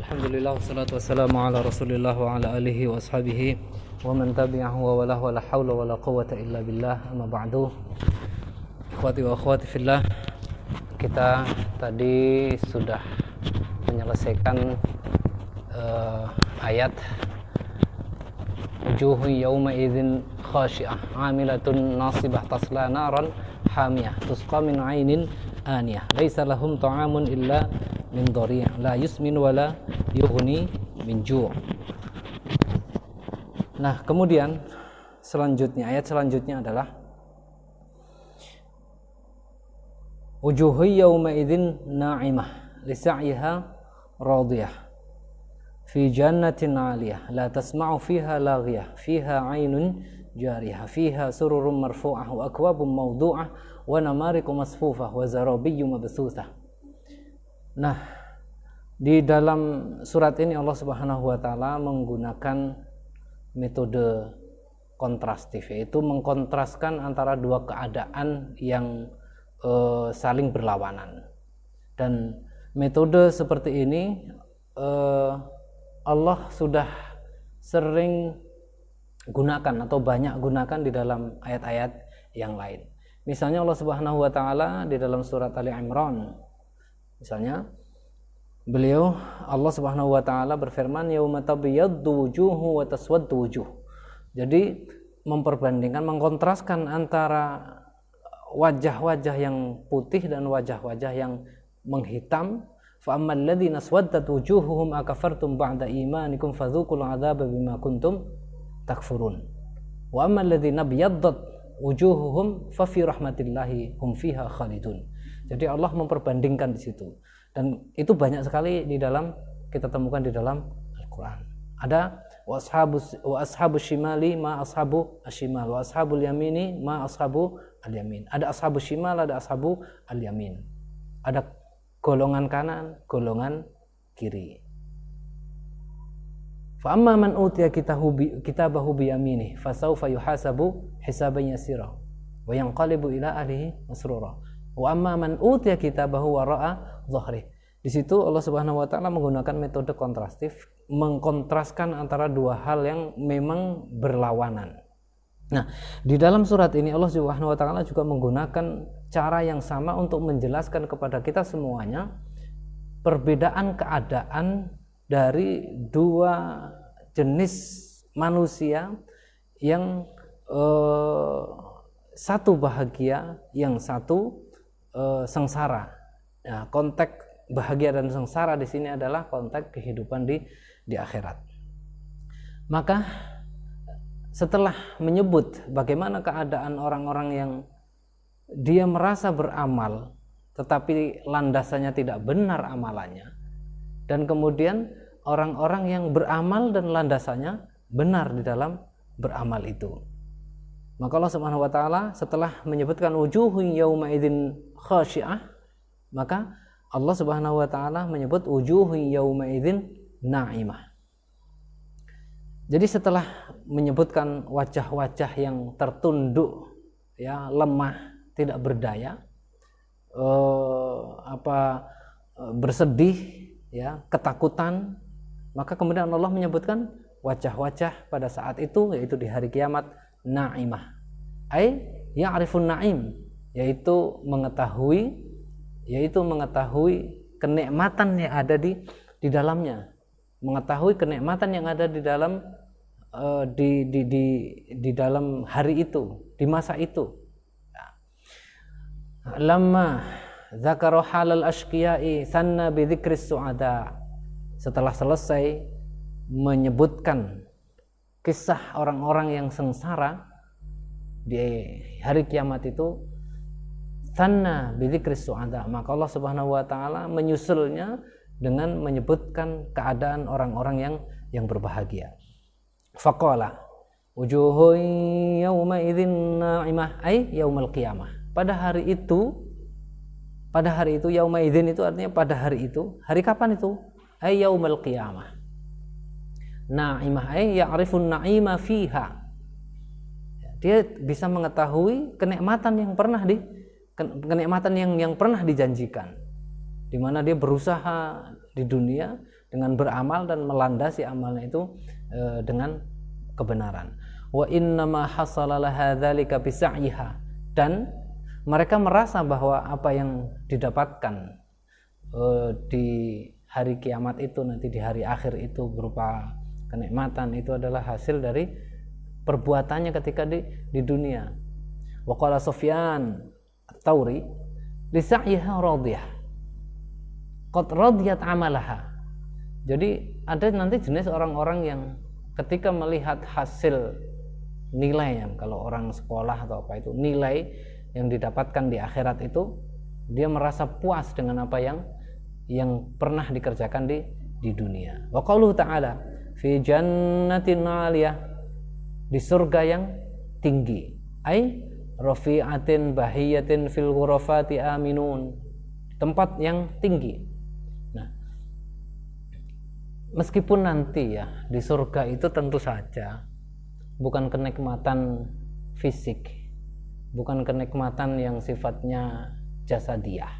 Alhamdulillah wassalatu wassalamu ala Rasulillah wa ala alihi wa ashabihi wa man tabi'ahu wa wala wa la hawla wa la quwwata illa billah. Amma ba'du. Ikhwati wa akhwati fillah, kita tadi sudah menyelesaikan ayat wujuhu yawma idzin khashi'ah 'amilatun nasibah tasla naran hamiyah tusqa min 'ainin aniyah laisa lahum ta'amun illa min dhari' la yusmin wala yughni min ju'. Nah, kemudian ayat selanjutnya adalah wujuhu yawma idzin na'imah li sa'yiha radiyah fi jannatin 'aliyah la tasma'u fiha laghiyah fiha 'ainun jariyah fiha sururun marfu'ah wa akwabun mawdu'ah wa namariqu masfufah wa zarabiyyu mabthusah. Nah, di dalam surat ini Allah Subhanahu wa taala menggunakan metode kontrastif, yaitu mengkontraskan antara dua keadaan yang saling berlawanan. Dan metode seperti ini Allah sudah sering gunakan atau banyak gunakan di dalam ayat-ayat yang lain. Misalnya Allah Subhanahu wa taala di dalam surat Ali Imran, misalnya Allah Subhanahu wa taala berfirman yauma tabyaddu wujuhu wa taswaddu wujuh. Jadi memperbandingkan, mengkontraskan antara wajah-wajah yang putih dan wajah-wajah yang menghitam. Fa ammal ladzina aswaddat wujuhuhum akafartum ba'da imanikum fadzuqul 'adzaba bima kuntum takfurun. Wa ammal ladzina abyaddat wujuhuhum fa fi rahmatillahi hum fiha khalidun. Jadi Allah memperbandingkan di situ. Dan itu banyak sekali kita temukan di dalam Al-Qur'an. Ada wa ashabus shimali ma ashabu ashimal wa ashabul yamini ma ashabu al-yamin. Ada ashabus shimal, ada ashabu al-yamin. Ada golongan kanan, golongan kiri. Fa amma man utiya kitabahu bi yaminih fasawfa yuhasabu hisaban yasira wa yanqalibu ila ahlihi masrura. Wa amma man utiya kitabahu wara'a dhahri. Di situ Allah Subhanahu wa taala menggunakan metode kontrastif, mengkontraskan antara dua hal yang memang berlawanan. Nah, di dalam surat ini Allah Subhanahu wa taala juga menggunakan cara yang sama untuk menjelaskan kepada kita semuanya perbedaan keadaan dari dua jenis manusia yang satu bahagia, yang satu sengsara. Nah, konteks bahagia dan sengsara di sini adalah konteks kehidupan di akhirat. Maka setelah menyebut bagaimana keadaan orang-orang yang dia merasa beramal tetapi landasannya tidak benar amalannya, dan kemudian orang-orang yang beramal dan landasannya benar di dalam beramal itu, maka Allah Subhanahu wa taala setelah menyebutkan wujuhun yauma idzin khashi'ah, maka Allah Subhanahu wa taala menyebut wujuhun yauma idzin na'imah. Jadi setelah menyebutkan wajah-wajah yang tertunduk, ya, lemah, tidak berdaya, bersedih, ya, ketakutan, maka kemudian Allah menyebutkan wajah-wajah pada saat itu, yaitu di hari kiamat, na'imah. Ai ya'rifun na'im, yaitu mengetahui kenikmatan yang ada di dalamnya, mengetahui kenikmatan yang ada di dalam di dalam hari itu, di masa itu. Lamma dzakara halal ashqiya'i sanna bi dzikris su'ada. Setelah selesai menyebutkan kisah orang-orang yang sengsara di hari kiamat itu, sanna bi dzikris su'ada, maka Allah Subhanahu wa taala menyusulnya dengan menyebutkan keadaan orang-orang yang berbahagia. Faqala wujuhun yauma idzin na'imah ay yaumul qiyamah. Pada hari itu yauma idzin itu artinya pada hari itu. Hari kapan itu? Ay yaumul qiyamah. Na'imah ay ya'rifun na'ima fiha. Dia bisa mengetahui kenikmatan yang pernah yang pernah dijanjikan, di mana dia berusaha di dunia dengan beramal dan melandasi amalnya itu dengan kebenaran. Wa innama hasala laha dzalika bisa'yiha, dan mereka merasa bahwa apa yang didapatkan di hari kiamat itu, nanti di hari akhir itu berupa kenikmatan, itu adalah hasil dari perbuatannya ketika di dunia. Wa qala Sufyan Ats-Tsauri li sa'yiha radiyah qad radiyat amalaha. Jadi ada nanti jenis orang-orang yang ketika melihat hasil nilai, kalau orang sekolah atau apa itu, nilai yang didapatkan di akhirat itu, dia merasa puas dengan apa yang pernah dikerjakan di dunia. Wa qauluhu ta'ala fi jannatin 'aliyah, di surga yang tinggi, ai rafi'atin bahiyatin fil ghurafati aminun, tempat yang tinggi. Nah, meskipun nanti ya di surga itu tentu saja bukan kenikmatan fisik, bukan kenikmatan yang sifatnya jasadiah.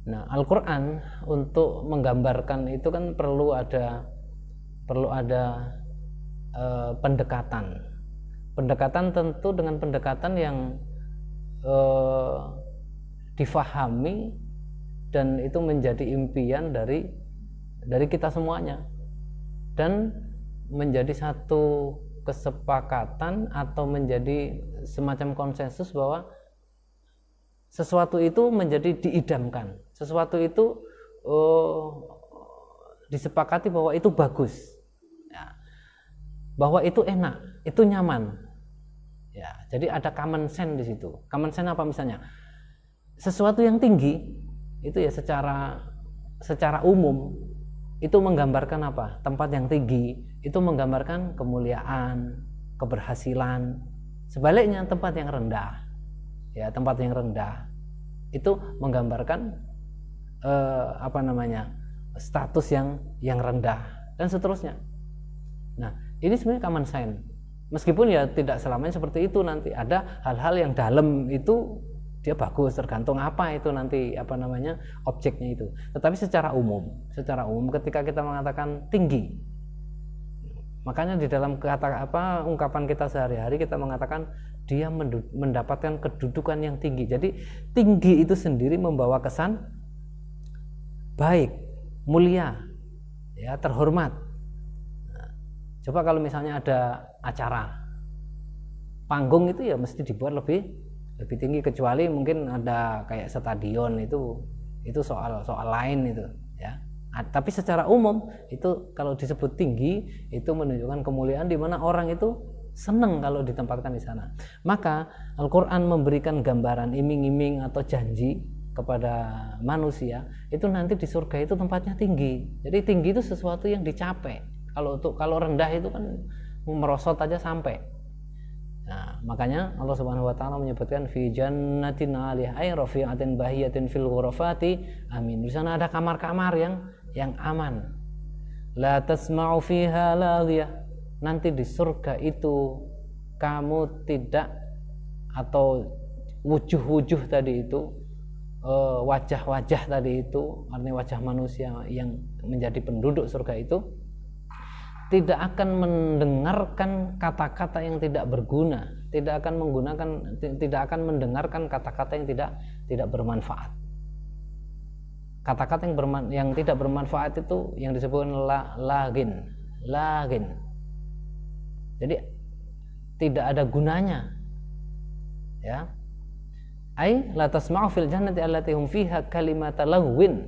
Nah, Al-Quran untuk menggambarkan itu kan perlu ada pendekatan tentu dengan pendekatan yang difahami, dan itu menjadi impian dari kita semuanya, dan menjadi satu kesepakatan atau menjadi semacam konsensus bahwa sesuatu itu menjadi diidamkan, sesuatu itu disepakati bahwa itu bagus, ya, bahwa itu enak, itu nyaman, ya. Jadi ada common sense di situ. Common sense apa misalnya? Sesuatu yang tinggi itu ya secara umum itu menggambarkan apa? Tempat yang tinggi itu menggambarkan kemuliaan, keberhasilan. Sebaliknya tempat yang rendah, ya, tempat yang rendah itu menggambarkan status yang rendah dan seterusnya. Nah, ini sebenarnya common sense. Meskipun ya tidak selamanya seperti itu, nanti ada hal-hal yang dalam itu dia bagus, tergantung apa itu nanti objeknya itu. Tetapi secara umum ketika kita mengatakan tinggi, makanya di dalam ungkapan kita sehari-hari kita mengatakan dia mendapatkan kedudukan yang tinggi. Jadi tinggi itu sendiri membawa kesan baik, mulia, ya, terhormat. Nah, coba kalau misalnya ada acara panggung itu ya mesti dibuat lebih tinggi, kecuali mungkin ada kayak stadion, itu soal lain itu, ya. Tapi secara umum itu kalau disebut tinggi itu menunjukkan kemuliaan, di mana orang itu senang kalau ditempatkan di sana. Maka Al-Quran memberikan gambaran iming-iming atau janji kepada manusia itu nanti di surga itu tempatnya tinggi. Jadi tinggi itu sesuatu yang dicapai. Kalau rendah itu kan merosot aja sampai. Nah, makanya Allah Subhanahu wa taala menyebutkan fi jannatin 'aliyah ay rafi'atin bahiyatin fil ghurafati amin. Di sana ada kamar-kamar yang aman. La tasma'u fiha laghiyah. Nanti di surga itu kamu tidak, atau wujuh-wujuh tadi itu, wajah-wajah tadi itu, artinya wajah manusia yang menjadi penduduk surga itu tidak akan mendengarkan kata-kata yang tidak berguna, tidak akan mendengarkan kata-kata yang tidak bermanfaat. Kata-kata yang tidak bermanfaat itu yang disebut lagin. Jadi tidak ada gunanya, ya. Ai la tasma'u fil jannati allati hum fiha kalimata lagwin.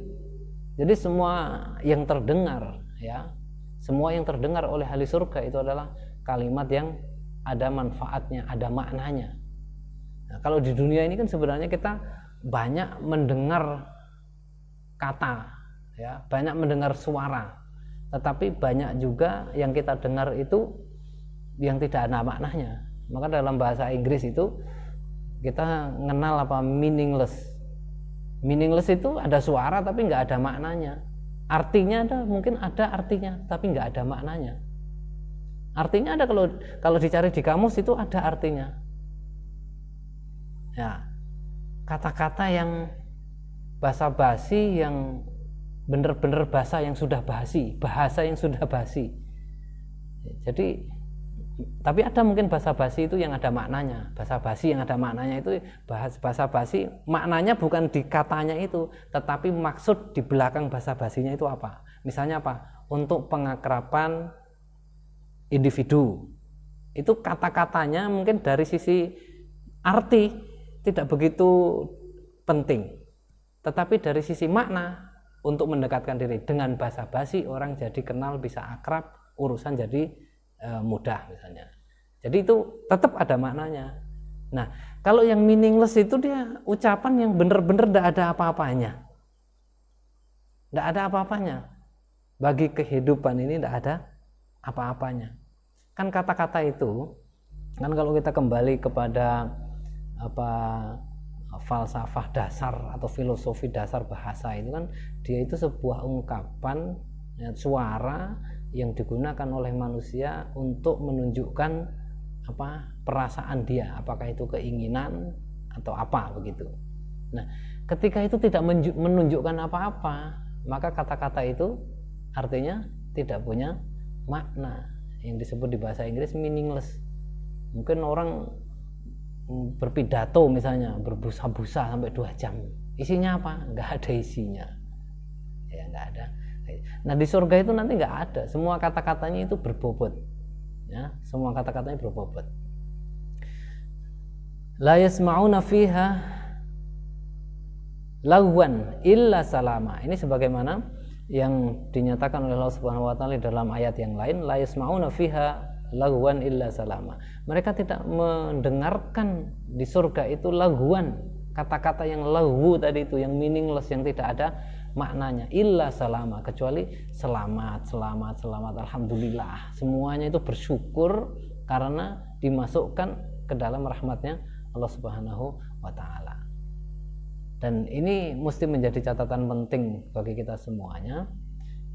Jadi semua yang terdengar, ya, semua yang terdengar oleh ahli surga itu adalah kalimat yang ada manfaatnya, ada maknanya. Nah, kalau di dunia ini kan sebenarnya kita banyak mendengar kata, ya, banyak mendengar suara, tetapi banyak juga yang kita dengar itu yang tidak ada maknanya. Maka dalam bahasa Inggris itu kita mengenal meaningless. Meaningless itu ada suara tapi nggak ada maknanya. Artinya mungkin ada artinya tapi nggak ada maknanya. Artinya ada kalau dicari di kamus itu ada artinya. Ya, kata-kata yang basa-basi, yang benar-benar bahasa yang sudah basi. Jadi tapi ada mungkin bahasa basi itu yang ada maknanya. Bahasa basi yang ada maknanya itu bahasa basi, maknanya bukan di katanya itu, tetapi maksud di belakang bahasa basinya itu apa. Misalnya apa? Untuk pengakraban individu. Itu kata-katanya mungkin dari sisi arti tidak begitu penting. Tetapi dari sisi makna untuk mendekatkan diri, dengan bahasa basi orang jadi kenal, bisa akrab, urusan jadi mudah misalnya. Jadi itu tetap ada maknanya. Nah, kalau yang meaningless itu dia ucapan yang benar-benar tidak ada apa-apanya. Tidak ada apa-apanya. Bagi kehidupan ini tidak ada apa-apanya. Kan kata-kata itu, kan kalau kita kembali kepada falsafah dasar atau filosofi dasar bahasa itu kan, dia itu sebuah ungkapan suara yang digunakan oleh manusia untuk menunjukkan perasaan dia, apakah itu keinginan atau apa begitu. Nah, ketika itu tidak menunjukkan apa-apa, maka kata-kata itu artinya tidak punya makna, yang disebut di bahasa Inggris meaningless. Mungkin orang berpidato misalnya berbusa-busa sampai 2 jam, isinya apa? Nggak ada isinya, ya nggak ada. Nah, di surga itu nanti nggak ada, semua kata-katanya itu berbobot, ya, semua kata-katanya berbobot. La yasma'una fiha lagwan illa salama. Ini sebagaimana yang dinyatakan oleh Allah Subhanahu wa taala dalam ayat yang lain, la yasma'una fiha lagwan illa salama. Mereka tidak mendengarkan di surga itu lagwan, kata-kata yang lagwu tadi itu, yang meaningless, yang tidak ada maknanya, illa salama, kecuali selamat, alhamdulillah, semuanya itu bersyukur karena dimasukkan ke dalam rahmatnya Allah Subhanahu wa taala. Dan ini mesti menjadi catatan penting bagi kita semuanya,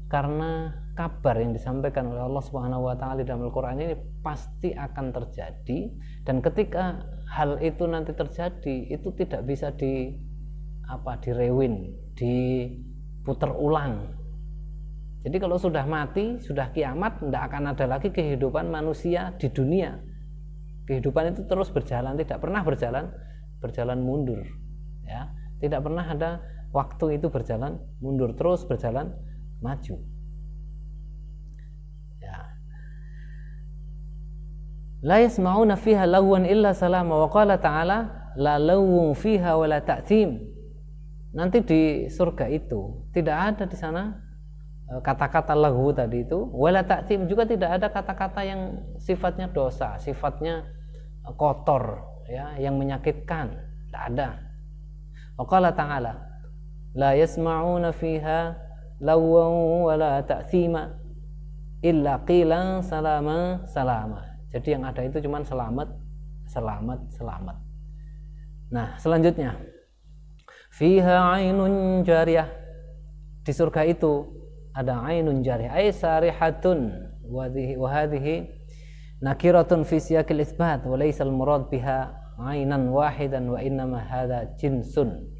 karena kabar yang disampaikan oleh Allah Subhanahu wa taala dalam Al-Qur'an ini pasti akan terjadi, dan ketika hal itu nanti terjadi itu tidak bisa direwin, diputar ulang. Jadi kalau sudah mati, sudah kiamat, tidak akan ada lagi kehidupan manusia di dunia. Kehidupan itu terus berjalan, tidak pernah berjalan mundur, ya. Tidak pernah ada waktu itu berjalan mundur, terus berjalan maju. Ya. La yasma'una fiha lagwan illa salama, wa qala ta'ala la lawun fiha wa la ta'thim. Nanti di surga itu tidak ada di sana kata-kata lagwu tadi itu, wala ta'thim, juga tidak ada kata-kata yang sifatnya dosa, sifatnya kotor, ya, yang menyakitkan, tidak ada. Wa qala ta'ala la yasma'una fiha lawwan wala ta'thima illa qilan salama salama. Jadi yang ada itu cuma selamat. Nah, selanjutnya fiha ainun jariyah. Di surga itu ada ainun jariyah, ay sarihatun, wa hadhihi nakiratun fi siyaqil itsbat wa laysa al murad biha ainan wahidan wa innama hadza jinsun.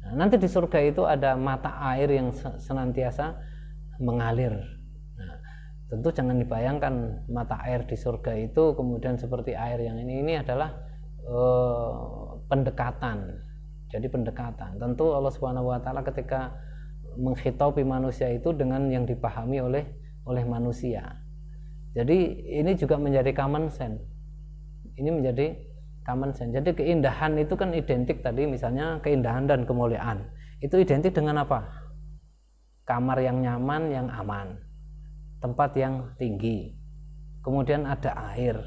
Nah, nanti di surga itu ada mata air yang senantiasa mengalir. Nah, tentu jangan dibayangkan mata air di surga itu kemudian seperti air yang ini adalah pendekatan. Jadi pendekatan. Tentu Allah Subhanahu wa taala ketika menghitopi manusia itu dengan yang dipahami oleh manusia. Jadi ini juga menjadi common sense. Ini menjadi common sense. Jadi keindahan itu kan identik tadi, misalnya keindahan dan kemuliaan. Itu identik dengan apa? Kamar yang nyaman, yang aman. Tempat yang tinggi. Kemudian ada air,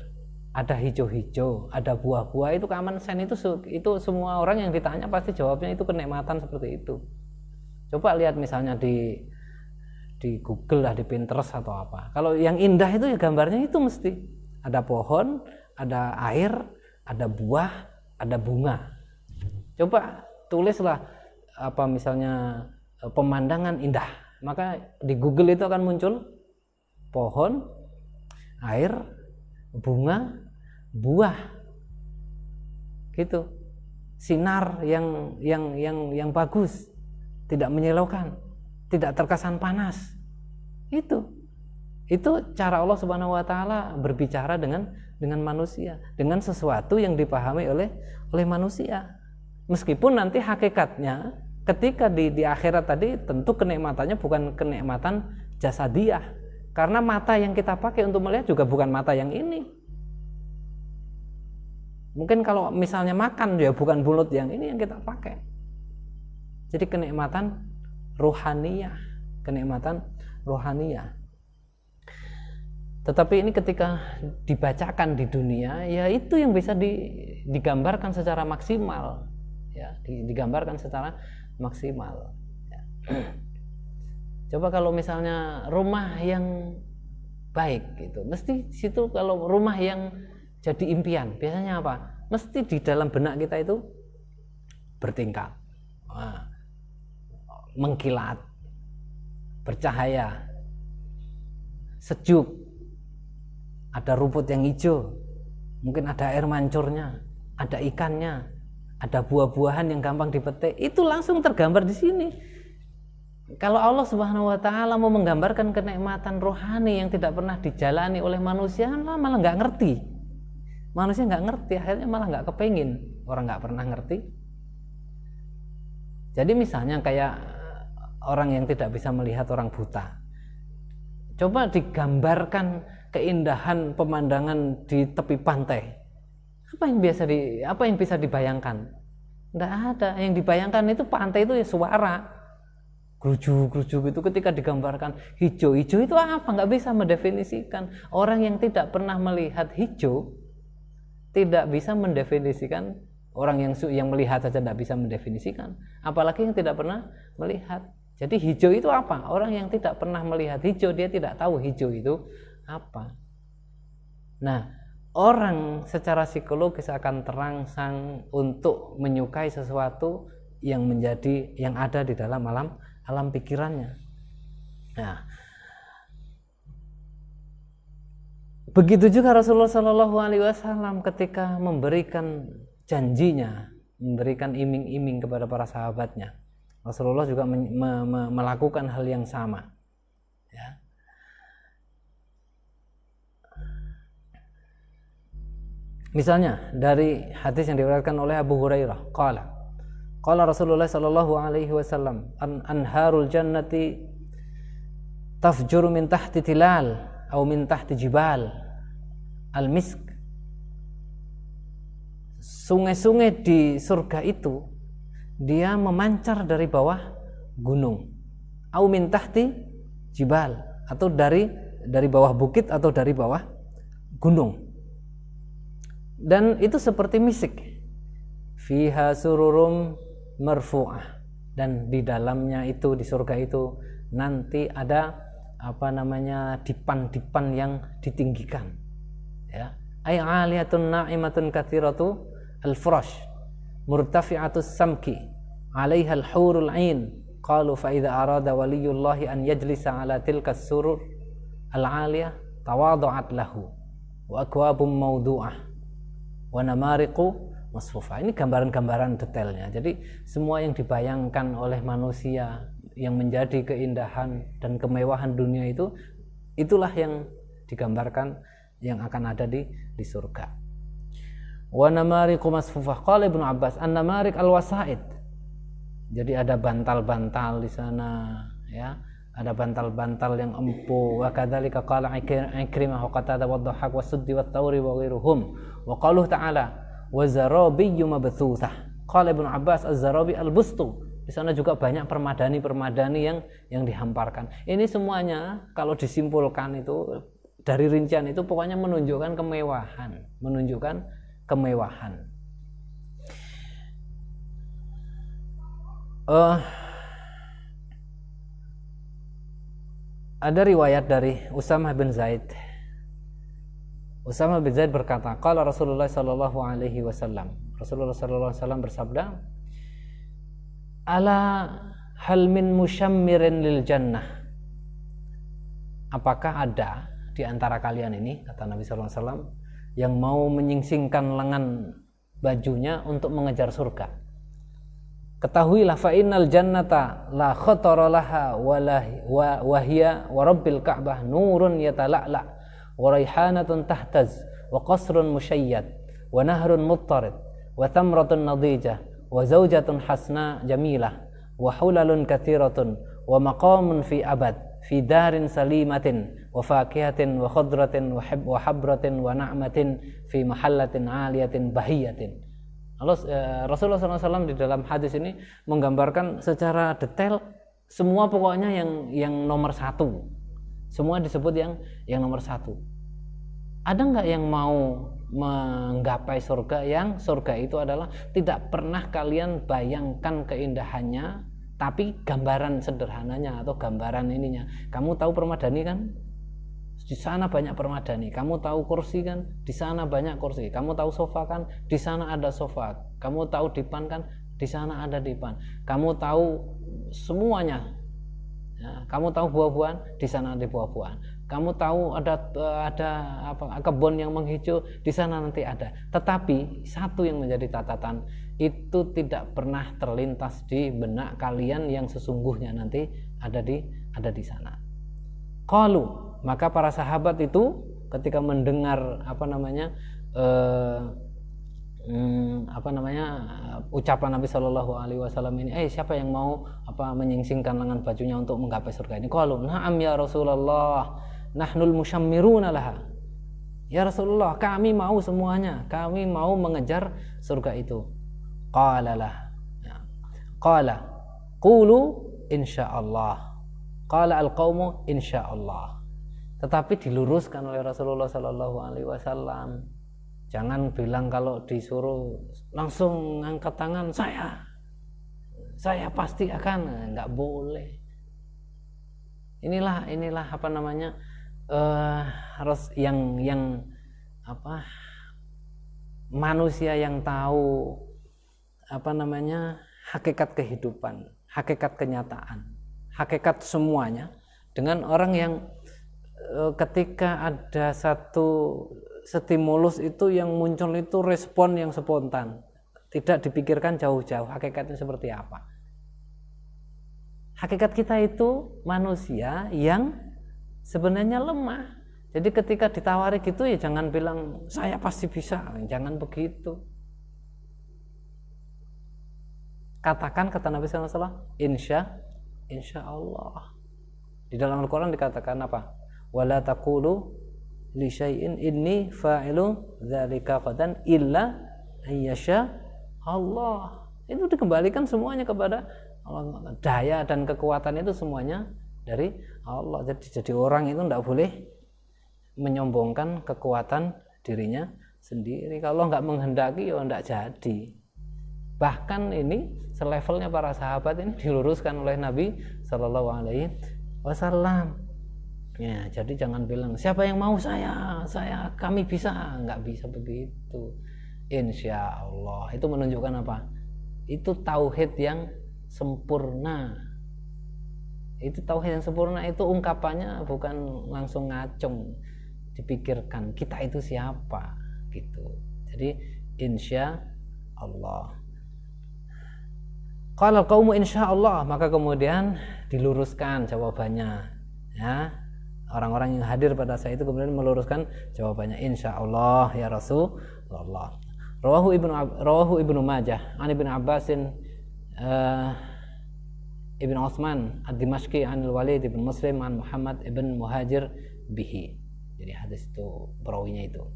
ada hijau-hijau, ada buah-buah. Itu common sense, itu semua orang yang ditanya pasti jawabnya itu kenikmatan seperti itu. Coba lihat misalnya di Google lah, di Pinterest atau apa. Kalau yang indah itu ya gambarnya itu mesti ada pohon, ada air, ada buah, ada bunga. Coba tulislah misalnya pemandangan indah, maka di Google itu akan muncul pohon, air, bunga, buah, gitu. Sinar yang bagus, tidak menyilaukan. tidak terkesan panas. Itu cara Allah Subhanahu wa taala berbicara dengan manusia, dengan sesuatu yang dipahami oleh manusia. Meskipun nanti hakikatnya ketika di akhirat tadi tentu kenikmatannya bukan kenikmatan jasadiah, karena mata yang kita pakai untuk melihat juga bukan mata yang ini. Mungkin kalau misalnya makan ya bukan mulut yang ini yang kita pakai. Jadi kenikmatan ruhaniyah. Tetapi ini ketika dibacakan di dunia, ya itu yang bisa digambarkan secara maksimal, ya, digambarkan secara maksimal. Ya. Coba kalau misalnya rumah yang baik gitu, mesti situ kalau rumah yang jadi impian, biasanya apa? Mesti di dalam benak kita itu bertingkat, mengkilat, bercahaya, sejuk. Ada rumput yang hijau, mungkin ada air mancurnya, ada ikannya, ada buah-buahan yang gampang dipetik. Itu langsung tergambar di sini. Kalau Allah Subhanahu wa taala mau menggambarkan kenikmatan rohani yang tidak pernah dijalani oleh manusia, malah nggak ngerti. Manusia nggak ngerti, akhirnya malah nggak kepengin. Orang nggak pernah ngerti. Jadi misalnya kayak orang yang tidak bisa melihat orang buta. Coba digambarkan keindahan pemandangan di tepi pantai. Apa yang bisa dibayangkan? Enggak ada. Yang dibayangkan itu pantai itu ya suara. Grujuk-grujuk itu ketika digambarkan hijau itu apa? Enggak bisa mendefinisikan. Orang yang tidak pernah melihat hijau tidak bisa mendefinisikan. Orang yang melihat saja tidak bisa mendefinisikan, apalagi yang tidak pernah melihat. Jadi hijau itu apa? Orang yang tidak pernah melihat hijau, dia tidak tahu hijau itu apa. Nah, orang secara psikologis akan terangsang untuk menyukai sesuatu yang ada di dalam alam pikirannya. Nah, begitu juga Rasulullah Shallallahu Alaihi Wasallam ketika memberikan janjinya, memberikan iming-iming kepada para sahabatnya. Rasulullah juga melakukan hal yang sama. Ya. Misalnya dari hadis yang diriwayatkan oleh Abu Hurairah, qala Rasulullah sallallahu alaihi wasallam, anharul jannati tafjuru min tahti tilal atau min tahti jibal al-misk. Sungai-sungai di surga itu dia memancar dari bawah gunung, atau min tahti jibal, atau dari bawah bukit atau dari bawah gunung. Dan itu seperti misik, fiha sururum marfu'ah, dan di dalamnya itu, di surga itu nanti ada dipan-dipan yang ditinggikan, ya, ay 'aliyatun na'imatun katsiratu al-furash murtafi'atus samki 'alaiha al-hurul 'ain. Qalu fa idza arada waliyullahi an yajlisa 'ala tilka as-surur al-'aliyah tawada'at lahu wa akwabum mawdu'ah wa namariqu masfufah. Ini gambaran-gambaran detailnya. Jadi semua yang dibayangkan oleh manusia yang menjadi keindahan dan kemewahan dunia itu, itulah yang digambarkan yang akan ada di surga. Wa namariqu masfufah. Qala Ibnu Abbas, an-namariq al-wasaid. Jadi ada bantal-bantal di sana, ya. Ada bantal-bantal yang empuk. Wa kadzalika qala Ikrimah wa Qatadah wa Dhahhak wa Suddi wa Tsauri wa ghairuhum. Wa qaluhu ta'ala wa zarabiyyu mabthuthah. Qala Ibnu Abbas az-zarabi al-bustu. Di sana juga banyak permadani yang dihamparkan. Ini semuanya kalau disimpulkan itu dari rincian itu pokoknya menunjukkan kemewahan. Ada riwayat dari Usamah bin Zaid. Usamah bin Zaid berkata, qala Rasulullah sallallahu alaihi wasallam. Rasulullah sallallahu alaihi wasallam bersabda, ala hal min musyammirin lil jannah. Apakah ada di antara kalian ini, kata Nabi sallallahu alaihi wasallam, yang mau menyingsingkan lengan bajunya untuk mengejar surga? Ketahuilah fa innal jannata la khatara laha wa hiya wa rabbil ka'bah nurun yatala'la wa raihanatun tahtaz wa qasrun musyayyad wa nahrun muttarid wa thamratun nadijah wa zawjatun hasna jamilah wa hulalun kathiratun wa maqamun fi abad fi darin salimatin wa fakihatin wa khadratin wa habratin wa na'matin fi mahallatin aliyatin bahiyatin. Rasulullah SAW di dalam hadis ini menggambarkan secara detail semua pokoknya yang nomor satu. Semua disebut yang nomor satu. Ada nggak yang mau menggapai surga yang surga itu adalah tidak pernah kalian bayangkan keindahannya, tapi gambaran sederhananya atau gambaran ininya. Kamu tahu permadani kan? Di sana banyak permadani. Kamu tahu kursi kan? Di sana banyak kursi. Kamu tahu sofa kan? Di sana ada sofa. Kamu tahu dipan kan? Di sana ada dipan. Kamu tahu semuanya. Ya, kamu tahu buah-buahan? Di sana ada buah-buahan. Kamu tahu ada kebun yang menghijau? Di sana nanti ada. Tetapi satu yang menjadi catatan, itu tidak pernah terlintas di benak kalian yang sesungguhnya nanti ada di sana. Qalu, maka para sahabat itu ketika mendengar ucapan Nabi Shallallahu Alaihi Wasallam ini, siapa yang mau menyingsingkan lengan bajunya untuk menggapai surga ini? Qalu, na'am ya Rasulullah, nahnul musyammiruna laha. Ya Rasulullah, kami mau semuanya, kami mau mengejar surga itu. Qala lah, qala qulu insyaallah. Qala al-qaumu insyaallah. Tetapi diluruskan oleh Rasulullah Sallallahu Alaihi Wasallam. Jangan bilang kalau disuruh langsung angkat tangan, saya pasti akan, nggak boleh. Inilah harus yang manusia yang tahu hakikat kehidupan, hakikat kenyataan, hakikat semuanya, dengan orang yang ketika ada satu stimulus itu yang muncul itu respon yang spontan, tidak dipikirkan jauh-jauh hakikatnya seperti apa. Hakikat kita itu manusia yang sebenarnya lemah. Jadi ketika ditawari gitu ya jangan bilang saya pasti bisa, jangan begitu. Katakan kata Nabi SAW, insya Allah. Di dalam Al-Quran dikatakan apa? Wala taqulu li syai'in inni fa'ilu dzalika qadan illa ayyasha Allah. Itu dikembalikan semuanya kepada Allah. Daya dan kekuatan itu semuanya dari Allah. Jadi orang itu tidak boleh menyombongkan kekuatan dirinya sendiri. Kalau nggak menghendaki ya tidak jadi. Bahkan ini selevelnya para sahabat ini diluruskan oleh Nabi Shallallahu Alaihi Wasallam. Ya, jadi jangan bilang siapa yang mau kami bisa, nggak bisa begitu. Insya Allah itu menunjukkan apa? Itu tauhid yang sempurna. Itu tauhid yang sempurna, itu ungkapannya bukan langsung ngacung dipikirkan kita itu siapa gitu. Jadi insya Allah. Kalau kaumu insya Allah, maka kemudian diluruskan jawabannya. Ya. Orang-orang yang hadir pada saat itu kemudian meluruskan jawabannya, insya Allah ya Rasulullah. Rawahu Ibnu Majah an Ibnu Abbasin Ibn Utsman ad-Dimashqi an al-Walid ibn Muslim an Muhammad ibn Muhajir bihi. Jadi hadis itu perawinya itu.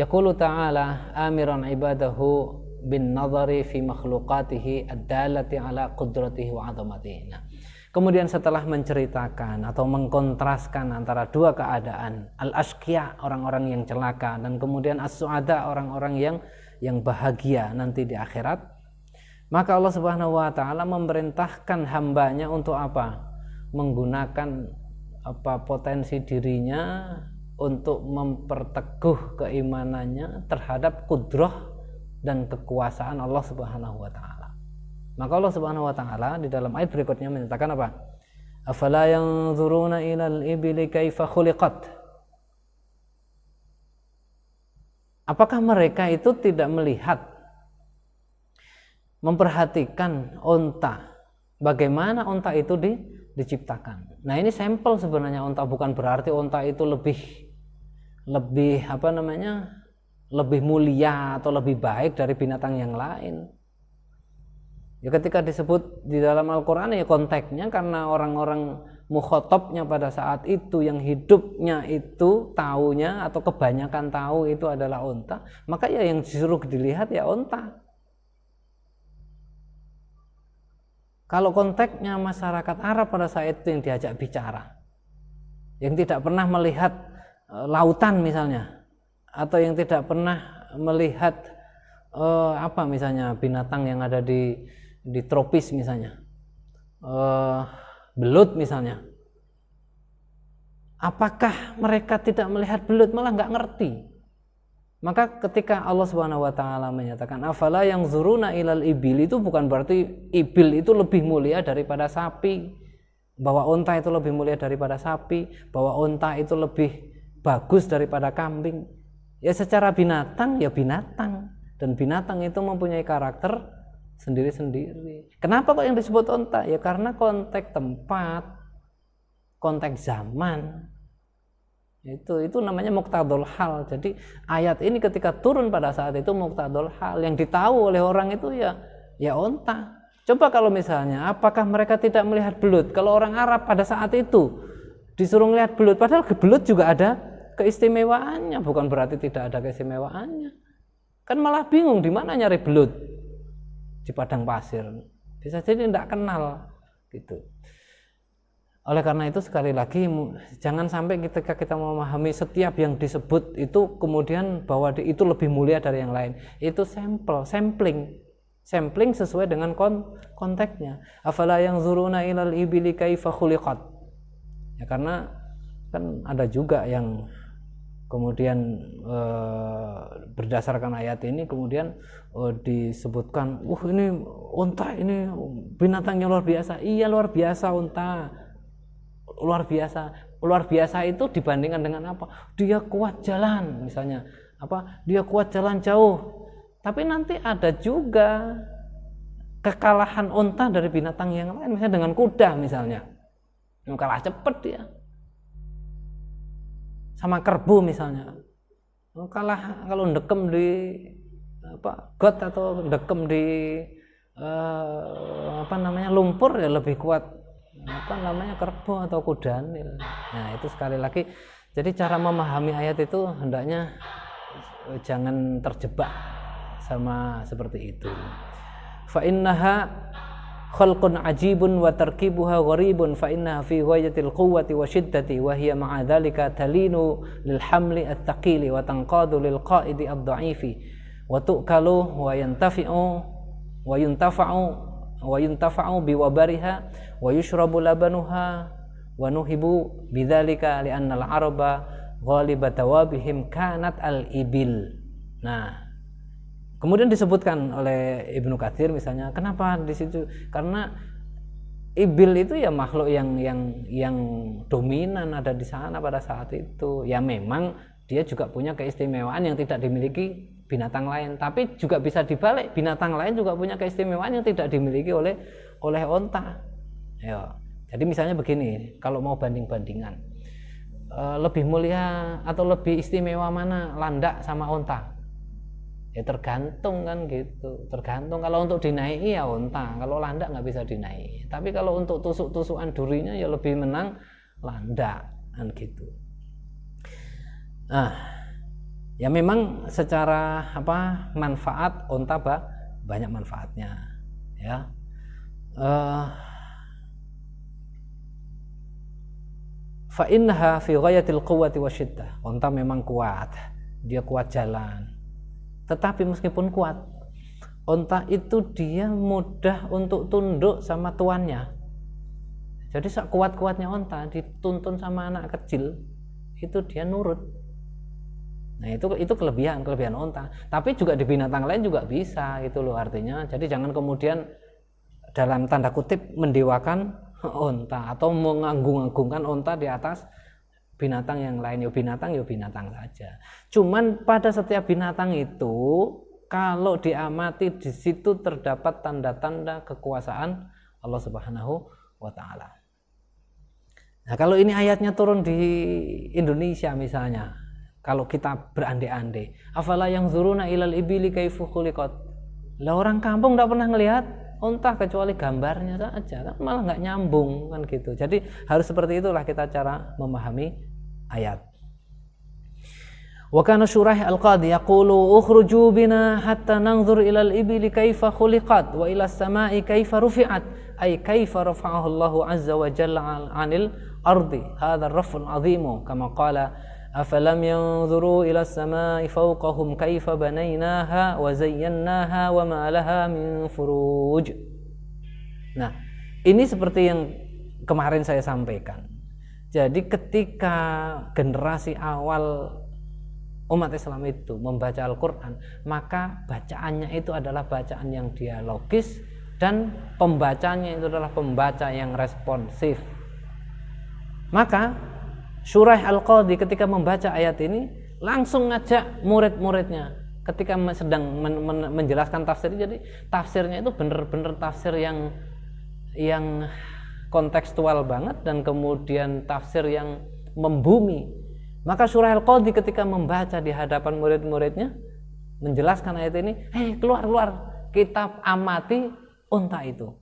Yaqulu ta'ala amiran ibadahu bin nadhari fi makhluqatihi ad-dalati ala qudratihi wa 'azamatihi. Nah, kemudian setelah menceritakan atau mengkontraskan antara dua keadaan, al-ashqiya orang-orang yang celaka dan kemudian as-su'ada orang-orang yang bahagia nanti di akhirat, maka Allah Subhanahu wa taala memerintahkan hambanya untuk apa? Menggunakan potensi dirinya untuk memperteguh keimanannya terhadap kudrah dan kekuasaan Allah Subhanahu wa taala. Maka Allah Subhanahu wa taala di dalam ayat berikutnya menyatakan apa? Afala yanzuruna ilal ibili kaifa khuliqat? Apakah mereka itu tidak melihat memperhatikan unta, bagaimana unta itu diciptakan. Nah, ini sampel sebenarnya unta, bukan berarti unta itu lebih lebih mulia atau lebih baik dari binatang yang lain. Ya ketika disebut di dalam Al-Qur'an ya konteksnya karena orang-orang mukhatabnya pada saat itu yang hidupnya itu taunya atau kebanyakan tahu itu adalah unta, maka ya yang disuruh dilihat ya unta. Kalau konteksnya masyarakat Arab pada saat itu yang diajak bicara, yang tidak pernah melihat lautan misalnya, atau yang tidak pernah melihat misalnya binatang yang ada di tropis misalnya, belut misalnya, apakah mereka tidak melihat belut? Malah nggak ngerti. Maka ketika Allah Subhanahu wa taala menyatakan afala yang zuruna ilal ibil, itu bukan berarti ibil itu lebih mulia daripada sapi, bahwa unta itu lebih mulia daripada sapi, bahwa unta itu lebih bagus daripada kambing. Ya secara binatang ya binatang, dan binatang itu mempunyai karakter sendiri-sendiri. Kenapa kok yang disebut unta? Ya karena konteks tempat, konteks zaman. Itu namanya muqtadul hal. Jadi ayat ini ketika turun pada saat itu muqtadul hal, yang ditahu oleh orang itu ya unta. Coba kalau misalnya apakah mereka tidak melihat belut? Kalau orang Arab pada saat itu disuruh melihat belut, padahal belut juga ada keistimewaannya, bukan berarti tidak ada keistimewaannya. Kan malah bingung di mana nyari belut di padang pasir. Bisa jadi tidak kenal gitu. Oleh karena itu sekali lagi jangan sampai ketika kita memahami setiap yang disebut itu kemudian bahwa itu lebih mulia dari yang lain. Itu sampling sesuai dengan konteksnya. Afala yang zuruna ilal ibili kaifa khuliqat. Ya karena kan ada juga yang kemudian berdasarkan ayat ini kemudian disebutkan, ini unta ini binatangnya luar biasa. Iya luar biasa unta. Luar biasa itu dibandingkan dengan apa? Dia kuat jalan misalnya, dia kuat jalan jauh. Tapi nanti ada juga kekalahan unta dari binatang yang lain, misalnya dengan kuda misalnya, kalah cepat dia sama kerbau misalnya, kalah kalau ndekem di got atau ndekem di lumpur ya lebih kuat kerbau atau kuda nil. Nah itu sekali lagi, jadi cara memahami ayat itu hendaknya jangan terjebak sama seperti itu. Fa innaha khalqun ajibun wa tarkibuha gharibun fa innaha fi ghayatil quwwati wa shiddati wa hiya ma'a dhalika talinu lil hamli at-thaqili wa tanqadu lil qa'idi ad-dha'ifi wa tu'kalu wa yantafi'u wa yuntafa'u biwabariha wa yushrabu labanuha wa nuhibu bidzalika li'anna al-araba ghaliba tawabihim kanat al-ibil. Nah, kemudian disebutkan oleh Ibnu Katsir misalnya, kenapa di situ? Karena ibil itu ya makhluk yang dominan ada di sana pada saat itu. Ya memang dia juga punya keistimewaan yang tidak dimiliki binatang lain, tapi juga bisa dibalik, binatang lain juga punya keistimewaan yang tidak dimiliki oleh unta. Ya. Jadi misalnya begini, kalau mau banding-bandingan, lebih mulia atau lebih istimewa mana landak sama unta? Ya tergantung kan gitu. Tergantung, kalau untuk dinaiki ya unta, kalau landak nggak bisa dinaiki. Tapi kalau untuk tusuk-tusukan durinya ya lebih menang landak kan gitu. Nah, ya memang secara manfaat unta banyak manfaatnya ya. Fa innaha fi ghayatil quwwati wasyiddah. Unta memang kuat, dia kuat jalan. Tetapi meskipun kuat, unta itu dia mudah untuk tunduk sama tuannya. Jadi sekuat-kuatnya unta dituntun sama anak kecil, itu dia nurut. Nah, itu kelebihan unta. Tapi juga di binatang lain juga bisa gitu loh artinya. Jadi jangan kemudian dalam tanda kutip mendewakan unta atau menganggung-agungkan unta di atas binatang yang lain. Ya binatang saja. Cuman pada setiap binatang itu kalau diamati di situ terdapat tanda-tanda kekuasaan Allah Subhanahu wa taala. Nah, kalau ini ayatnya turun di Indonesia misalnya, kalau kita berandai-andai, afala yang zuruna ilal ibili kaifa khuliqat. Lah orang kampung enggak pernah ngelihat unta kecuali gambarnya saja, kan malah enggak nyambung kan gitu. Jadi harus seperti itulah kita cara memahami ayat. Wa kana Syuraih al-Qadi yaqulu ukhruju bina hatta nanzur ila al-ibili kaifa khuliqat wa ila as-sama'i kaifa rufi'at ay kaifa rafa'ahu Allah azza wa jalla 'anil ardi hadha ar-raf'ul 'azimu kama qala afalam yanzuru ila as-sama'i fawqahum kaifa banaynaha wa zayyannaha wa ma laha min furuj. Nah, ini seperti yang kemarin saya sampaikan. Jadi ketika generasi awal umat Islam itu membaca Al-Quran, maka bacaannya itu adalah bacaan yang dialogis dan pembacanya itu adalah pembaca yang responsif. Maka Syuraih Al-Qadi ketika membaca ayat ini langsung ngajak murid-muridnya ketika sedang menjelaskan tafsir. Jadi tafsirnya itu benar-benar tafsir yang kontekstual banget dan kemudian tafsir yang membumi. Maka Syuraih Al-Qadi ketika membaca di hadapan murid-muridnya menjelaskan ayat ini, keluar kita amati unta itu.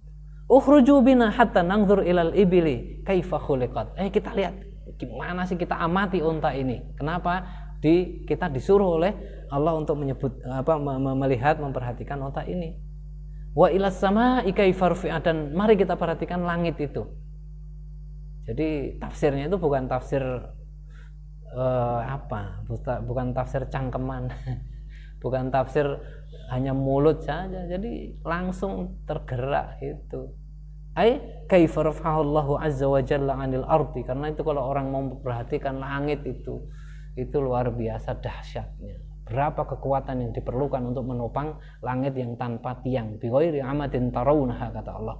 Ukhruju bina hatta nangzur ilal ibili kaifa khuliqat. Kita lihat gimana sih, kita amati unta ini. Kenapa kita disuruh oleh Allah untuk melihat, memperhatikan unta ini. Wa ilas sama'i kaifa rufi'at, dan mari kita perhatikan langit itu. Jadi tafsirnya itu bukan tafsir bukan tafsir cangkeman, bukan tafsir hanya mulut saja, jadi langsung tergerak itu. Kaifa rafa'ahu Allahu azza wa jalla 'anil ardi, karena itu kalau orang mau memperhatikan langit itu luar biasa dahsyatnya. Berapa kekuatan yang diperlukan untuk menopang langit yang tanpa tiang. Bi ghairi amadin tarawunaha, kata Allah.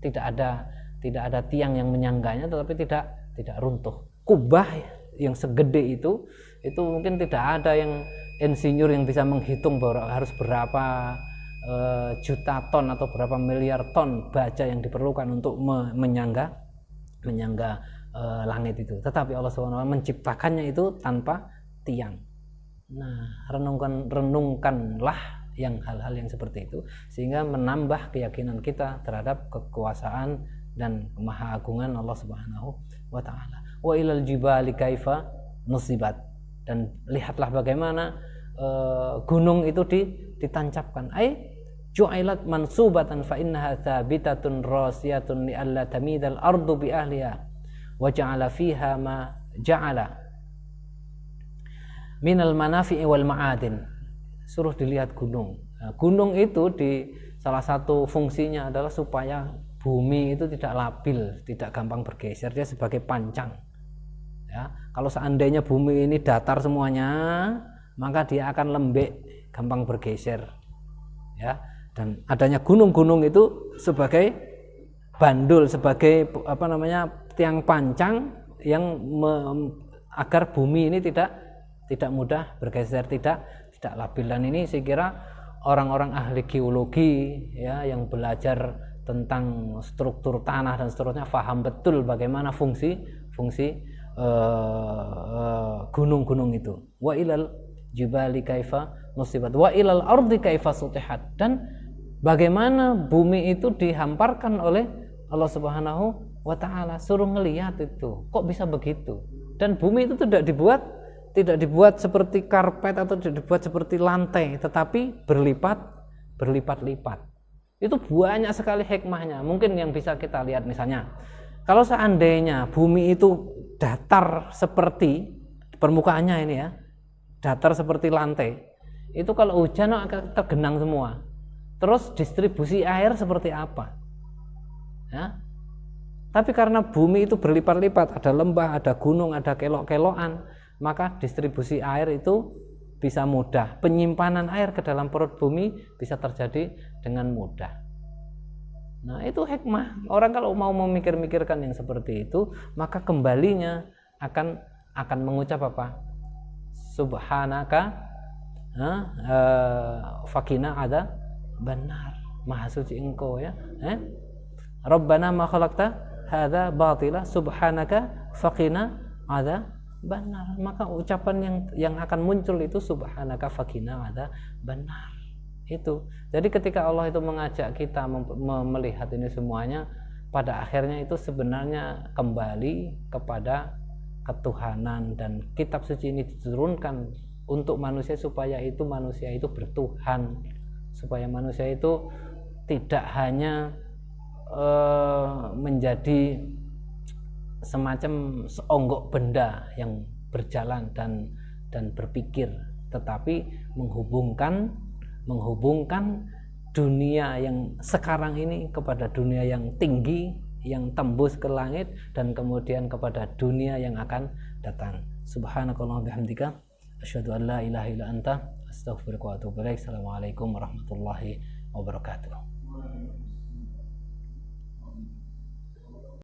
Tidak ada tiang yang menyangganya, tetapi tidak runtuh. Kubah yang segede itu mungkin tidak ada yang insinyur yang bisa menghitung bahwa harus berapa juta ton atau berapa miliar ton baja yang diperlukan untuk menyangga langit itu. Tetapi Allah SWT menciptakannya itu tanpa tiang. Nah, renungkanlah yang hal-hal yang seperti itu sehingga menambah keyakinan kita terhadap kekuasaan dan kemahaagungan Allah Subhanahu wa taala. Wa ilal jibali kaifa nusibat, dan lihatlah bagaimana gunung itu ditancapkan. Ju'ilat mansubatan fa innaha thabitatun rasiyatun li alla tamidal ardu bi ahliha wa ja'ala fiha ma ja'ala minal manafi'i wal ma'adin. Suruh dilihat gunung. Nah, gunung itu salah satu fungsinya adalah supaya bumi itu tidak labil, tidak gampang bergeser, dia sebagai pancang. Ya, kalau seandainya bumi ini datar semuanya, maka dia akan lembek, gampang bergeser. Ya, dan adanya gunung-gunung itu sebagai bandul, sebagai tiang pancang yang agar bumi ini tidak mudah bergeser, tidak labil. Dan ini saya kira orang-orang ahli geologi ya yang belajar tentang struktur tanah dan seterusnya paham betul bagaimana fungsi gunung-gunung itu. Wa ilal jibali kaifa nusibat wa ilal ardi kaifa sutihat, dan bagaimana bumi itu dihamparkan oleh Allah Subhanahu wa taala. Suruh ngelihat itu, kok bisa begitu. Dan bumi itu tidak dibuat seperti karpet atau tidak dibuat seperti lantai, tetapi berlipat-lipat. Itu banyak sekali hikmahnya. Mungkin yang bisa kita lihat misalnya, kalau seandainya bumi itu datar seperti permukaannya ini ya, datar seperti lantai, itu kalau hujan akan tergenang semua. Terus distribusi air seperti apa? Ya. Tapi karena bumi itu berlipat-lipat, ada lembah, ada gunung, ada kelok-kelokan, maka distribusi air itu bisa mudah. Penyimpanan air ke dalam perut bumi bisa terjadi dengan mudah. Nah, itu hikmah. Orang kalau mau memikir-mikirkan yang seperti itu, maka kembalinya akan mengucap apa? Subhanaka Fakina ada benar, maha suci engkau ya. Rabbana ma khalaqta hadza batila subhanaka faqina ada benar. Maka ucapan yang akan muncul itu subhanaka faqina ada benar. Itu. Jadi ketika Allah itu mengajak kita melihat ini semuanya, pada akhirnya itu sebenarnya kembali kepada ketuhanan, dan kitab suci ini diturunkan untuk manusia supaya manusia itu bertuhan, supaya manusia itu tidak hanya menjadi semacam seonggok benda yang berjalan dan berpikir, tetapi menghubungkan dunia yang sekarang ini kepada dunia yang tinggi, yang tembus ke langit, dan kemudian kepada dunia yang akan datang. Subhanakallahumma bihamdika asyhadu an la ilaha illa anta astaghfiruka wa atubu ilaik. Assalamualaikum warahmatullahi wabarakatuh.